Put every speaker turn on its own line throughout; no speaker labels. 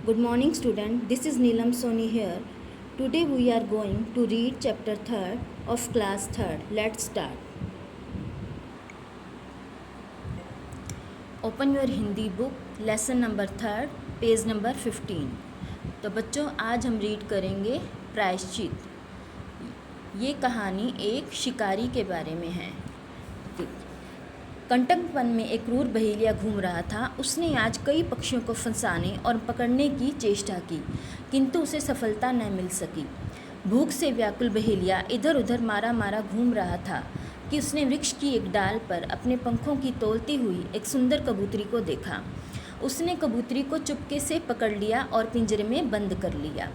Good morning student, this is Neelam Soni here. Today we are going to read chapter 3rd of class 3rd. Let's start. Open your Hindi book, lesson number 3rd, page number 15. तो बच्चों आज हम read करेंगे प्रायश्चित। ये कहानी एक शिकारी के बारे में है। कंटक वन में एक क्रूर बहेलिया घूम रहा था। उसने आज कई पक्षियों को फंसाने और पकड़ने की चेष्टा की, किंतु उसे सफलता न मिल सकी। भूख से व्याकुल बहेलिया इधर उधर मारा मारा घूम रहा था कि उसने वृक्ष की एक डाल पर अपने पंखों की तोलती हुई एक सुंदर कबूतरी को देखा। उसने कबूतरी को चुपके से पकड़ लिया और पिंजरे में बंद कर लिया।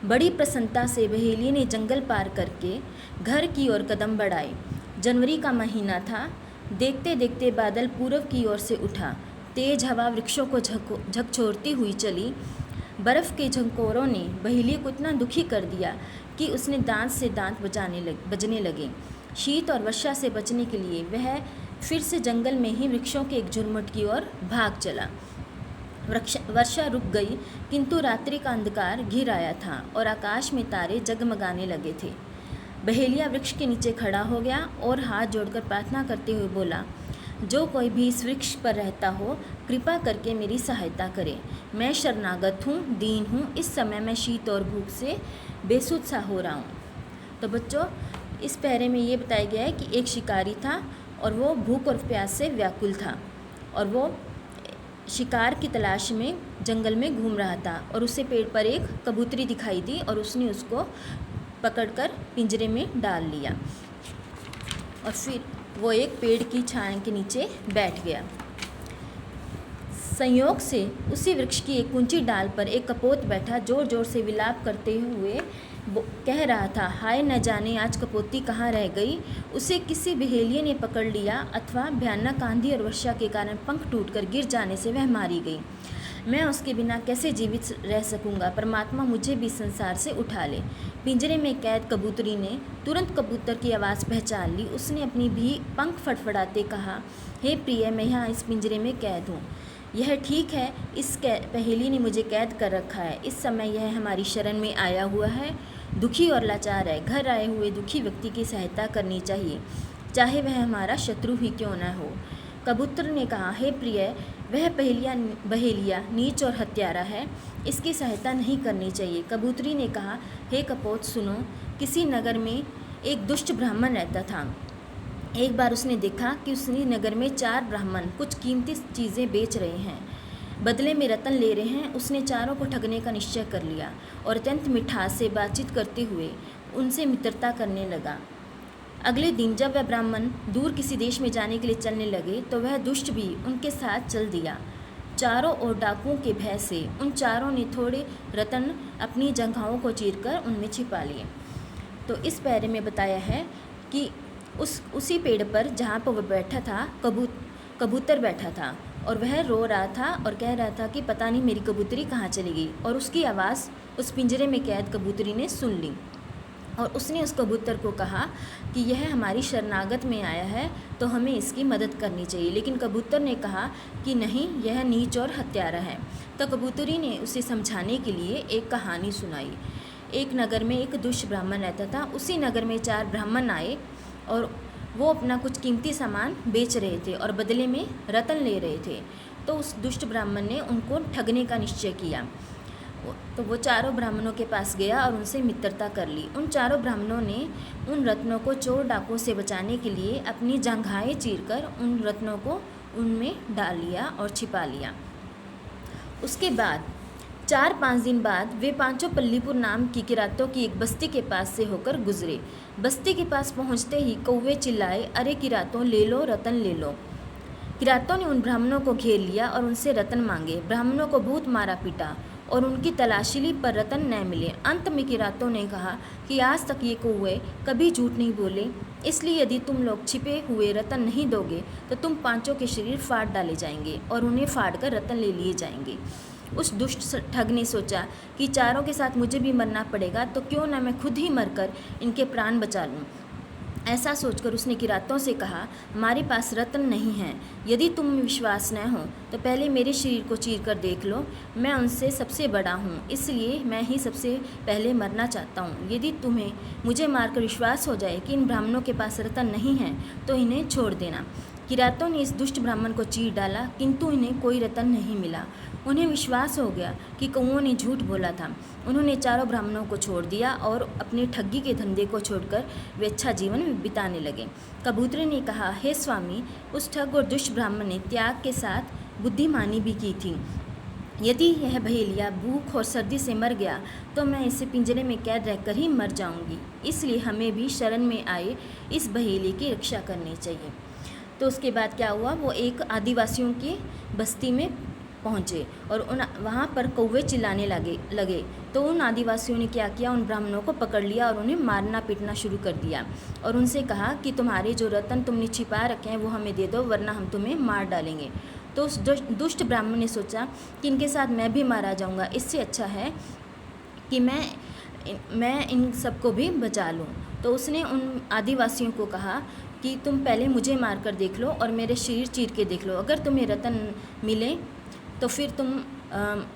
बड़ी प्रसन्नता से बहेलिये ने जंगल पार करके घर की ओर कदम बढ़ाए। जनवरी का महीना था। देखते देखते बादल पूर्व की ओर से उठा। तेज हवा वृक्षों को झकझोरती हुई चली। बर्फ़ के झंकोरों ने बहेलिये को इतना दुखी कर दिया कि उसने दांत से दांत बजने लगे। शीत और वर्षा से बचने के लिए वह फिर से जंगल में ही वृक्षों के एक झुरमुट की ओर भाग चला। वर्षा रुक गई, किंतु रात्रि का अंधकार घिर आया था और आकाश में तारे जगमगाने लगे थे। बहेलिया वृक्ष के नीचे खड़ा हो गया और हाथ जोड़कर प्रार्थना करते हुए बोला, जो कोई भी इस वृक्ष पर रहता हो, कृपा करके मेरी सहायता करे। मैं शरणागत हूँ, दीन हूँ। इस समय मैं शीत और भूख से बेसुध सा हो रहा हूँ। तो बच्चों, इस पैरे में ये बताया गया है कि एक शिकारी था और वो भूख और प्यास से व्याकुल था और वो शिकार की तलाश में जंगल में घूम रहा था और उसे पेड़ पर एक कबूतरी दिखाई दी और उसने उसको पकड़कर पिंजरे में डाल लिया और फिर वो एक पेड़ की छाया के नीचे बैठ गया। संयोग से उसी वृक्ष की एक ऊंची डाल पर एक कपोत बैठा जोर जोर से विलाप करते हुए कह रहा था, हाय न जाने आज कपोती कहाँ रह गई। उसे किसी बहेलिये ने पकड़ लिया अथवा भयानक आंधी और वर्षा के कारण पंख टूटकर गिर जाने से वह मारी गई। मैं उसके बिना कैसे जीवित रह सकूंगा। परमात्मा मुझे भी संसार से उठा ले। पिंजरे में कैद कबूतरी ने तुरंत कबूतर की आवाज़ पहचान ली। उसने अपनी भी पंख फड़फड़ाते कहा, हे प्रिय, मैं यहाँ इस पिंजरे में कैद हूँ। यह ठीक है, इस पहेली ने मुझे कैद कर रखा है। इस समय यह हमारी शरण में आया हुआ है, दुखी और लाचार है। घर आए हुए दुखी व्यक्ति की सहायता करनी चाहिए, चाहे वह हमारा शत्रु ही क्यों न हो। कबूतर ने कहा, हे प्रिय, वह बहेलिया नीच और हत्यारा है, इसकी सहायता नहीं करनी चाहिए। कबूतरी ने कहा, हे कपोत सुनो, किसी नगर में एक दुष्ट ब्राह्मण रहता था। एक बार उसने देखा कि उसी नगर में 4 ब्राह्मण कुछ कीमती चीज़ें बेच रहे हैं, बदले में रत्न ले रहे हैं। उसने चारों को ठगने का निश्चय कर लिया और अत्यंत मिठास से बातचीत करते हुए उनसे मित्रता करने लगा। अगले दिन जब वह ब्राह्मण दूर किसी देश में जाने के लिए चलने लगे तो वह दुष्ट भी उनके साथ चल दिया। चारों ओर डाकुओं के भय से उन चारों ने थोड़े रत्न अपनी जंघाओं को चीरकर उनमें छिपा लिए। तो इस पैरे में बताया है कि उसी पेड़ पर जहाँ पर वह बैठा था कबूतर बैठा था और वह रो रहा था और कह रहा था कि पता नहीं मेरी कबूतरी कहाँ चली गई। और उसकी आवाज़ उस पिंजरे में कैद कबूतरी ने सुन ली और उसने उस कबूतर को कहा कि यह हमारी शरणागत में आया है, तो हमें इसकी मदद करनी चाहिए। लेकिन कबूतर ने कहा कि नहीं, यह नीच और हत्यारा है। तो कबूतरी ने उसे समझाने के लिए एक कहानी सुनाई। एक नगर में एक दुष्ट ब्राह्मण रहता था। उसी नगर में 4 ब्राह्मण आए और वो अपना कुछ कीमती सामान बेच रहे थे और बदले में रत्न ले रहे थे। तो उस दुष्ट ब्राह्मण ने उनको ठगने का निश्चय किया। तो वो चारों ब्राह्मणों के पास गया और उनसे मित्रता कर ली। उन चारों ब्राह्मणों ने उन रत्नों को चोर डाकुओं से बचाने के लिए अपनी जंघाएं चीरकर उन रत्नों को उनमें डाल लिया और छिपा लिया। उसके बाद 4-5 दिन बाद वे पांचों पल्लीपुर नाम की किरातों की एक बस्ती के पास से होकर गुजरे। बस्ती के पास पहुंचते ही कौवे चिल्लाए, अरे किरातों, ले लो रत्न ले लो। किरातों ने उन ब्राह्मणों को घेर लिया और उनसे रत्न मांगे। ब्राह्मणों को बहुत मारा पीटा और उनकी तलाशी ली पर रत्न न मिले। अंत में किरातों ने कहा कि आज तक ये कौवे कभी झूठ नहीं बोले, इसलिए यदि तुम लोग छिपे हुए रत्न नहीं दोगे तो तुम पांचों के शरीर फाड़ डाले जाएंगे और उन्हें फाड़ कर रत्न ले लिए जाएंगे। उस दुष्ट ठग ने सोचा कि चारों के साथ मुझे भी मरना पड़ेगा, तो क्यों ना मैं खुद ही मरकर इनके प्राण बचा लूँ। ऐसा सोचकर उसने किरातों से कहा, हमारे पास रत्न नहीं है। यदि तुम में विश्वास न हो तो पहले मेरे शरीर को चीर कर देख लो। मैं उनसे सबसे बड़ा हूँ, इसलिए मैं ही सबसे पहले मरना चाहता हूँ। यदि तुम्हें मुझे मारकर विश्वास हो जाए कि इन ब्राह्मणों के पास रत्न नहीं है तो इन्हें छोड़ देना। किरातों ने इस दुष्ट ब्राह्मण को चीर डाला, किंतु इन्हें कोई रत्न नहीं मिला। उन्हें विश्वास हो गया कि कौओं ने झूठ बोला था। उन्होंने चारों ब्राह्मणों को छोड़ दिया और अपने ठगी के धंधे को छोड़कर वे अच्छा जीवन बिताने लगे। कबूतरी ने कहा, हे स्वामी, उस ठग और दुष्ट ब्राह्मण ने त्याग के साथ बुद्धिमानी भी की थी। यदि यह बहेलिया भूख और सर्दी से मर गया तो मैं इसे पिंजरे में कैद रहकर ही मर जाऊंगी। इसलिए हमें भी शरण में आए इस बहेलिए की रक्षा करनी चाहिए। तो उसके बाद क्या हुआ, वो एक आदिवासियों की बस्ती में पहुँचे और वहाँ पर कौवे चिल्लाने लगे। तो उन आदिवासियों ने क्या किया, उन ब्राह्मणों को पकड़ लिया और उन्हें मारना पीटना शुरू कर दिया और उनसे कहा कि तुम्हारे जो रत्न तुमने छिपा रखे हैं वो हमें दे दो, वरना हम तुम्हें मार डालेंगे। तो उस दुष्ट ब्राह्मण ने सोचा कि इनके साथ मैं भी मारा जाऊँगा, इससे अच्छा है कि मैं इन सबको भी बचा लूँ। तो उसने उन आदिवासियों को कहा कि तुम पहले मुझे मार कर देख लो और मेरे शरीर चीर के देख लो। अगर तुम्हें रत्न मिले तो फिर तुम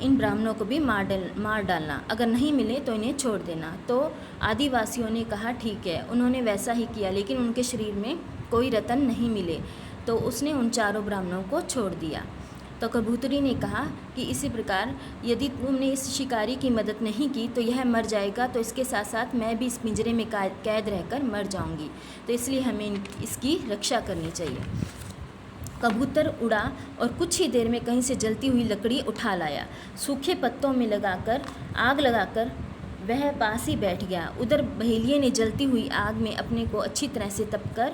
इन ब्राह्मणों को भी मार डालना, अगर नहीं मिले तो इन्हें छोड़ देना। तो आदिवासियों ने कहा ठीक है। उन्होंने वैसा ही किया, लेकिन उनके शरीर में कोई रत्न नहीं मिले। तो उसने उन चारों ब्राह्मणों को छोड़ दिया। तो कबूतरी ने कहा कि इसी प्रकार यदि तुमने इस शिकारी की मदद नहीं की तो यह मर जाएगा, तो इसके साथ साथ मैं भी इस पिंजरे में कैद रहकर मर जाऊंगी। तो इसलिए हमें इसकी रक्षा करनी चाहिए। कबूतर उड़ा और कुछ ही देर में कहीं से जलती हुई लकड़ी उठा लाया। सूखे पत्तों में आग लगाकर वह पास ही बैठ गया। उधर बहेलिए ने जलती हुई आग में अपने को अच्छी तरह से तपकर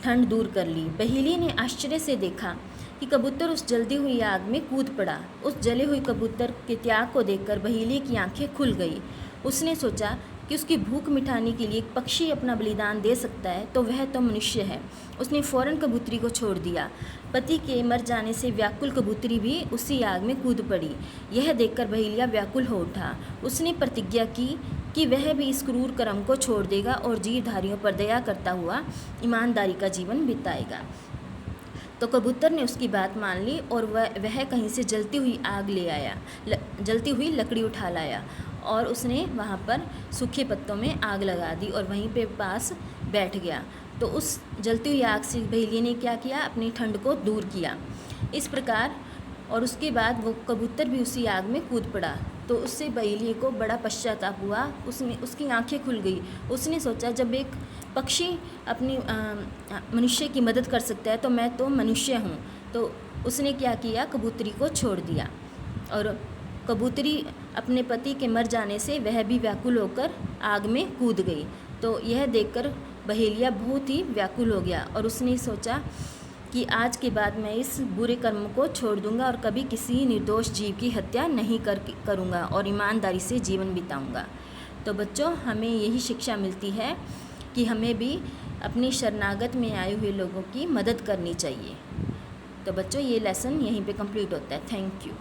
ठंड दूर कर ली। बहेलिए ने आश्चर्य से देखा कि कबूतर उस जलती हुई आग में कूद पड़ा। उस जले हुए कबूतर के त्याग को देखकर बहेलिए की आंखें खुल गई। उसने सोचा कि उसकी भूख मिटाने के लिए एक पक्षी अपना बलिदान दे सकता है तो वह तो मनुष्य है। उसने फौरन कबूतरी को छोड़ दिया। पति के मर जाने से व्याकुल कबूतरी भी उसी आग में कूद पड़ी। यह देखकर बहेलिया व्याकुल हो उठा। उसने प्रतिज्ञा की कि वह भी इस क्रूर कर्म को छोड़ देगा और जीवधारियों पर दया करता हुआ ईमानदारी का जीवन बिताएगा। तो कबूतर ने उसकी बात मान ली और वह कहीं से जलती हुई आग ले आया, जलती हुई लकड़ी उठा लाया और उसने वहाँ पर सूखे पत्तों में आग लगा दी और वहीं पे पास बैठ गया। तो उस जलती हुई आग से बहेलिए ने क्या किया, अपनी ठंड को दूर किया। इस प्रकार और उसके बाद वो कबूतर भी उसी आग में कूद पड़ा। तो उससे बहेलिए को बड़ा पश्चाताप हुआ। उसकी आंखें खुल गई। उसने सोचा जब एक पक्षी अपनी मनुष्य की मदद कर सकता है तो मैं तो मनुष्य हूँ। तो उसने क्या किया, कबूतरी को छोड़ दिया और कबूतरी अपने पति के मर जाने से वह भी व्याकुल होकर आग में कूद गई। तो यह देखकर बहेलिया बहुत ही व्याकुल हो गया और उसने सोचा कि आज के बाद मैं इस बुरे कर्म को छोड़ दूंगा और कभी किसी निर्दोष जीव की हत्या नहीं करूंगा और ईमानदारी से जीवन बिताऊंगा। तो बच्चों, हमें यही शिक्षा मिलती है कि हमें भी अपनी शरणागत में आए हुए लोगों की मदद करनी चाहिए। तो बच्चों, ये लेसन यहीं पे कंप्लीट होता है। Thank you.